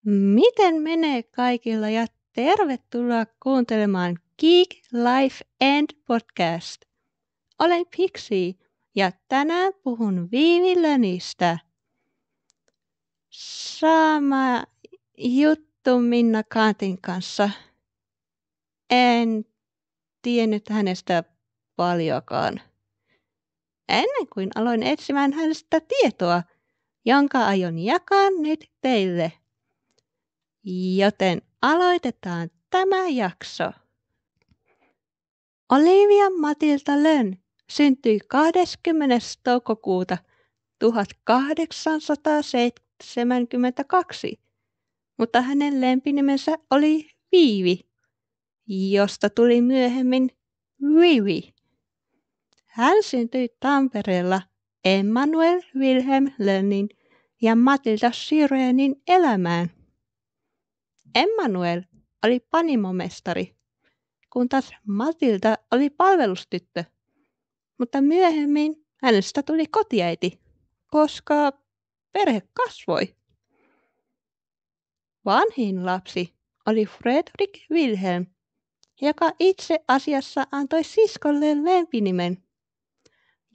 Miten menee kaikilla ja tervetuloa kuuntelemaan Geek Life and Podcast. Olen Pixie ja tänään puhun Viivilönistä. Sama juttu Minna Kantin kanssa. En tiennyt hänestä paljoakaan. Ennen kuin aloin etsimään hänestä tietoa, jonka aion jakaa nyt teille. Joten aloitetaan tämä jakso. Olivia Matilda Lunn syntyi 20. toukokuuta 1872, mutta hänen lempinimensä oli Viivi, josta tuli myöhemmin Vivi. Hän syntyi Tampereella Emmanuel Wilhelm Lunnin ja Matilda Sirenin elämään. Emmanuel oli panimomestari, kun taas Matilda oli palvelustyttö, mutta myöhemmin hänestä tuli kotiäiti, koska perhe kasvoi. Vanhin lapsi oli Fredrik Wilhelm, joka itse asiassa antoi siskolleen lempinimen.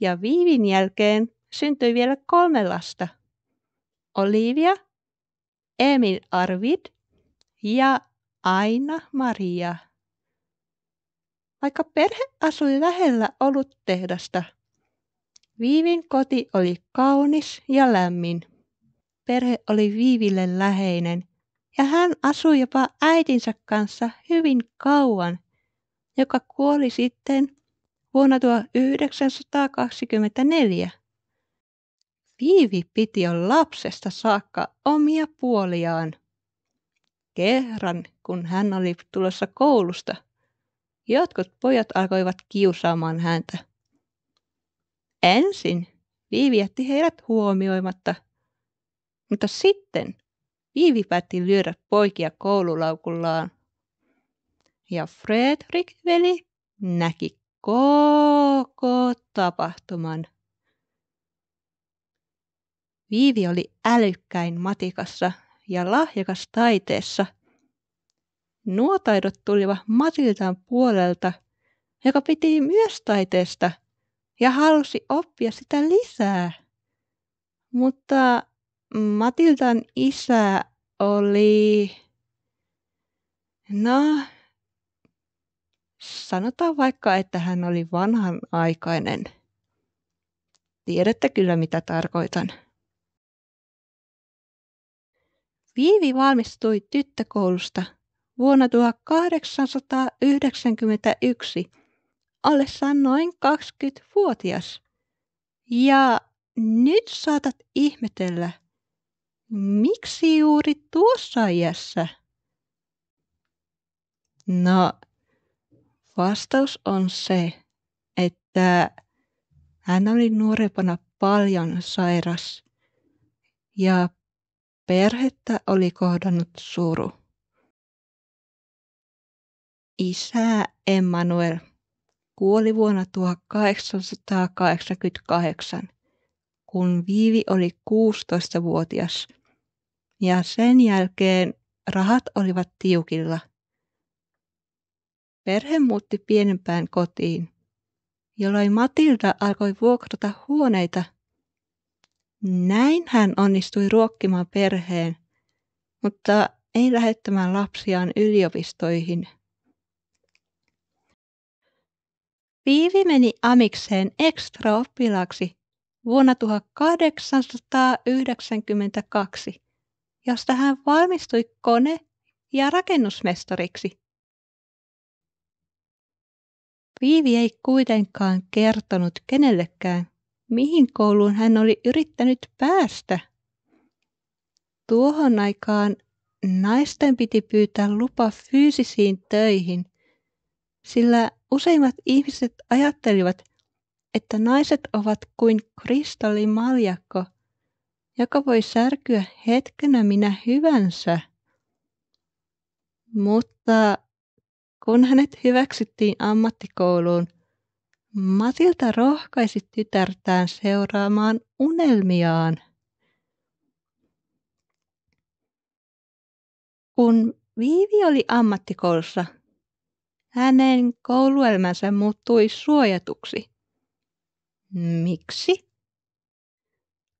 Ja Viivin jälkeen syntyi vielä 3 lasta. Olivia, Emil Arvid ja Aina Maria. Vaikka perhe asui lähellä oluttehdasta, Viivin koti oli kaunis ja lämmin. Perhe oli Viiville läheinen ja hän asui jopa äitinsä kanssa hyvin kauan, joka kuoli sitten vuonna 1924. Viivi piti jo lapsesta saakka omia puoliaan. Kerran, kun hän oli tulossa koulusta, jotkut pojat alkoivat kiusaamaan häntä. Ensin Viivi jätti heidät huomioimatta, mutta sitten Viivi päätti lyödä poikia koululaukullaan. Ja Fredrik-veli näki koko tapahtuman. Viivi oli älykkäin matikassa ja lahjakas taiteessa. Nuo taidot tulivat Matildan puolelta, joka piti myös taiteesta ja halusi oppia sitä lisää. Mutta Matildan isä oli, sanotaan vaikka, että hän oli vanhanaikainen. Tiedätte kyllä, mitä tarkoitan. Viivi valmistui tyttökoulusta vuonna 1891 ollessaan noin 20-vuotias. Ja nyt saatat ihmetellä, miksi juuri tuossa iässä? No, vastaus on se, että hän oli nuorempana paljon sairas ja perhettä oli kohdannut suru. Isä Emmanuel kuoli vuonna 1888, kun Viivi oli 16-vuotias, ja sen jälkeen rahat olivat tiukilla. Perhe muutti pienempään kotiin, jolloin Matilda alkoi vuokrata huoneita. Näin hän onnistui ruokkimaan perheen, mutta ei lähettämään lapsiaan yliopistoihin. Viivi meni amikseen ekstraoppilaaksi vuonna 1892, josta hän valmistui kone- ja rakennusmestariksi. Viivi ei kuitenkaan kertonut kenellekään, mihin kouluun hän oli yrittänyt päästä. Tuohon aikaan naisten piti pyytää lupa fyysisiin töihin, sillä useimmat ihmiset ajattelivat, että naiset ovat kuin kristallimaljakko, joka voi särkyä hetkenä minä hyvänsä. Mutta kun hänet hyväksyttiin ammattikouluun, Matilda rohkaisi tytärtään seuraamaan unelmiaan. Kun Viivi oli ammattikoulussa, hänen kouluelämänsä muuttui suojatuksi. Miksi?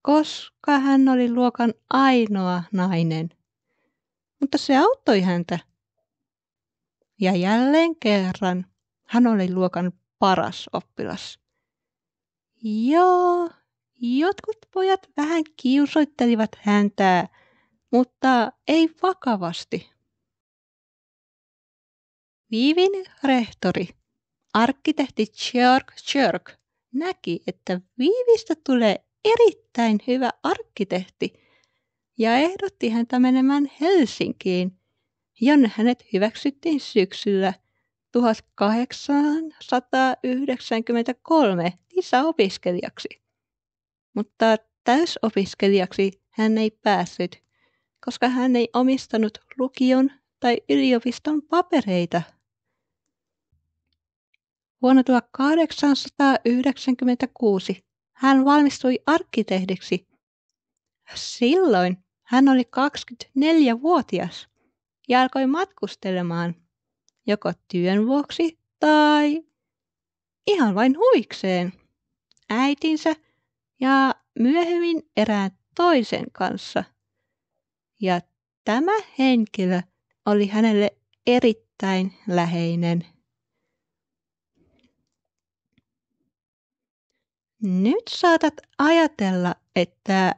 Koska hän oli luokan ainoa nainen. Mutta se auttoi häntä. Ja jälleen kerran hän oli luokan paras oppilas. Joo, jotkut pojat vähän kiusoittelivat häntä, mutta ei vakavasti. Viivin rehtori, arkkitehti Georg Church, näki, että Viivistä tulee erittäin hyvä arkkitehti ja ehdotti häntä menemään Helsinkiin, jonne hänet hyväksyttiin syksyllä 1893 lisäopiskelijaksi. Mutta täysopiskelijaksi hän ei päässyt, koska hän ei omistanut lukion tai yliopiston papereita. Vuonna 1896 hän valmistui arkkitehdiksi. Silloin hän oli 24-vuotias ja alkoi matkustelemaan joko työn vuoksi tai ihan vain huvikseen äitinsä ja myöhemmin erään toisen kanssa. Ja tämä henkilö oli hänelle erittäin läheinen. Nyt saatat ajatella, että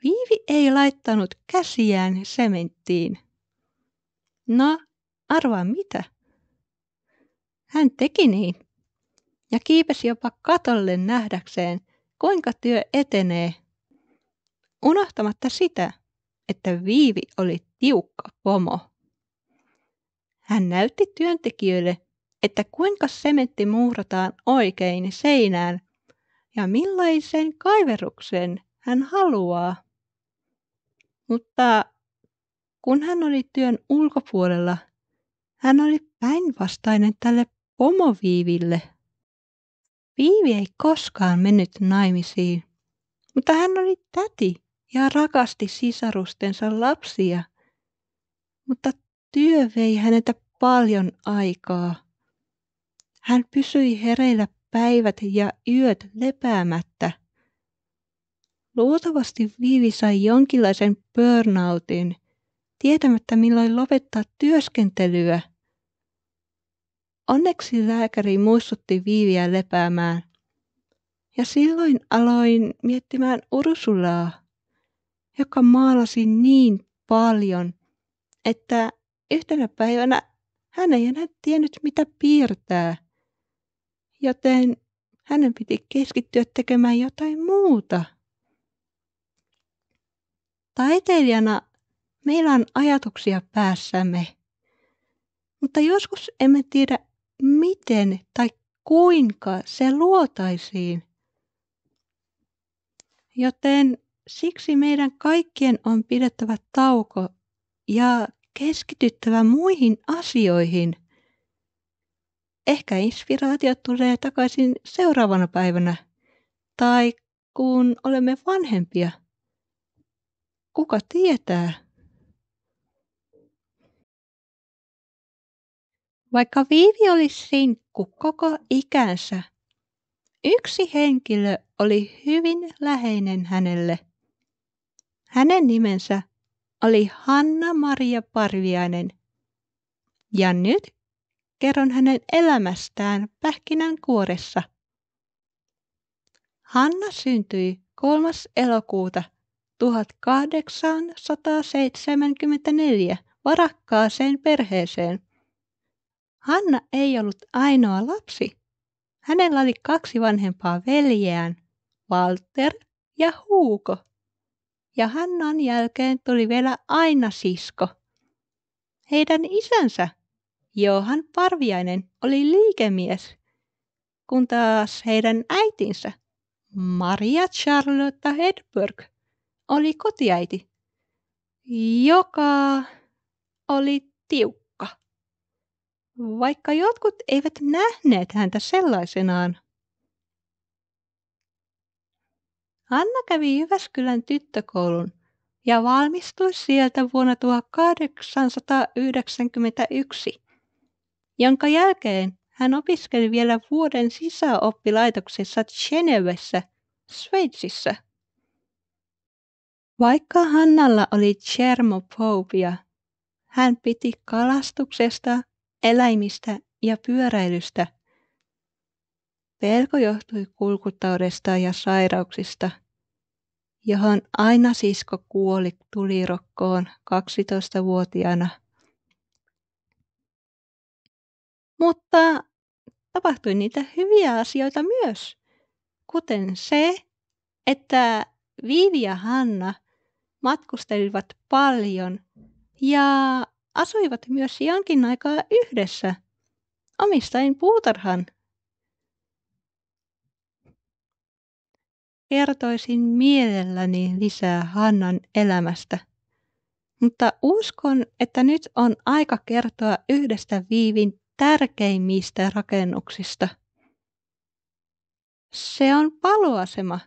Viivi ei laittanut käsiään sementtiin. No, arvaa mitä? Hän teki niin ja kiipesi jopa katolle nähdäkseen, kuinka työ etenee, unohtamatta sitä, että Viivi oli tiukka pomo. Hän näytti työntekijöille, että kuinka sementti muurataan oikein seinään ja millaisen kaiverruksen hän haluaa. Mutta kun hän oli työn ulkopuolella, hän oli päinvastainen tälle pomoviiville. Viivi ei koskaan mennyt naimisiin, mutta hän oli täti ja rakasti sisarustensa lapsia. Mutta työ vei häneltä paljon aikaa. Hän pysyi hereillä päivät ja yöt lepäämättä. Luultavasti Viivi sai jonkinlaisen burnoutin, tietämättä milloin lopettaa työskentelyä. Onneksi lääkäri muistutti Viiviä lepäämään. Ja silloin aloin miettimään Ursulaa, joka maalasi niin paljon, että yhtenä päivänä hän ei enää tiennyt mitä piirtää. Joten hänen piti keskittyä tekemään jotain muuta. Taiteilijana meillä on ajatuksia päässämme, mutta joskus emme tiedä miten tai kuinka se luotaisiin. Joten siksi meidän kaikkien on pidettävä tauko ja keskityttävä muihin asioihin. Ehkä inspiraatio tulee takaisin seuraavana päivänä tai kun olemme vanhempia. Kuka tietää? Vaikka Viivi oli sinkku koko ikänsä, yksi henkilö oli hyvin läheinen hänelle. Hänen nimensä oli Hanna-Maria Parviainen. Ja nyt kerron hänen elämästään pähkinänkuoressa. Hanna syntyi 3. elokuuta 1874 varakkaaseen perheeseen. Hanna ei ollut ainoa lapsi. Hänellä oli 2 vanhempaa veljeään, Walter ja Hugo. Ja Hannan jälkeen tuli vielä aina sisko, Heidän isänsä, Johan Parviainen, oli liikemies, kun taas heidän äitinsä, Maria Charlotta Hedberg, oli kotiäiti, joka oli tiukka. Vaikka jotkut eivät nähneet häntä sellaisenaan. Anna kävi Jyväskylän tyttökoulun ja valmistui sieltä vuonna 1891, jonka jälkeen hän opiskeli vielä vuoden sisäoppilaitoksessa Genevessä, Sveitsissä. Vaikka Hannalla oli germofobia, hän piti kalastuksesta, eläimistä ja pyöräilystä. Pelko johtui kulkutaudesta ja sairauksista, johon aina sisko kuoli tulirokkoon 12-vuotiaana. Mutta tapahtui niitä hyviä asioita myös, kuten se, että Viivi ja Hanna matkustelivat paljon ja asuivat myös jonkin aikaa yhdessä, omistaen puutarhan. Kertoisin mielelläni lisää Hannan elämästä, mutta uskon, että nyt on aika kertoa yhdestä Viivin tärkeimmistä rakennuksista. Se on paloasema,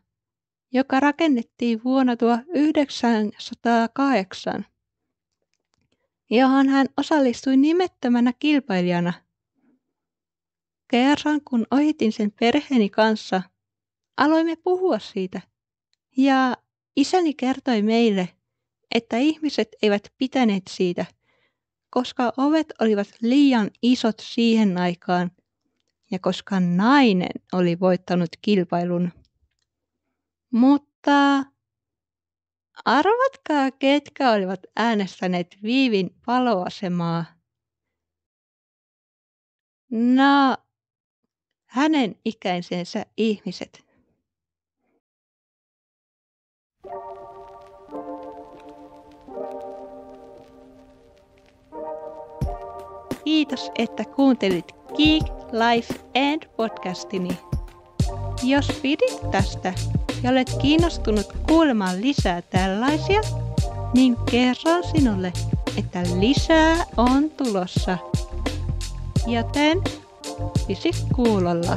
joka rakennettiin vuonna 1908, johon hän osallistui nimettömänä kilpailijana. Kerran kun ohitin sen perheeni kanssa, aloimme puhua siitä, ja isäni kertoi meille, että ihmiset eivät pitäneet siitä, koska ovet olivat liian isot siihen aikaan ja koska nainen oli voittanut kilpailun. Mutta arvatkaa, ketkä olivat äänestäneet Viivin paloasemaa. No, hänen ikäisensä ihmiset. Kiitos, että kuuntelit Geek Life and podcastini. Jos pidit tästä ja olet kiinnostunut kuulemaan lisää tällaisia, niin kerron sinulle, että lisää on tulossa. Joten pysy kuulolla.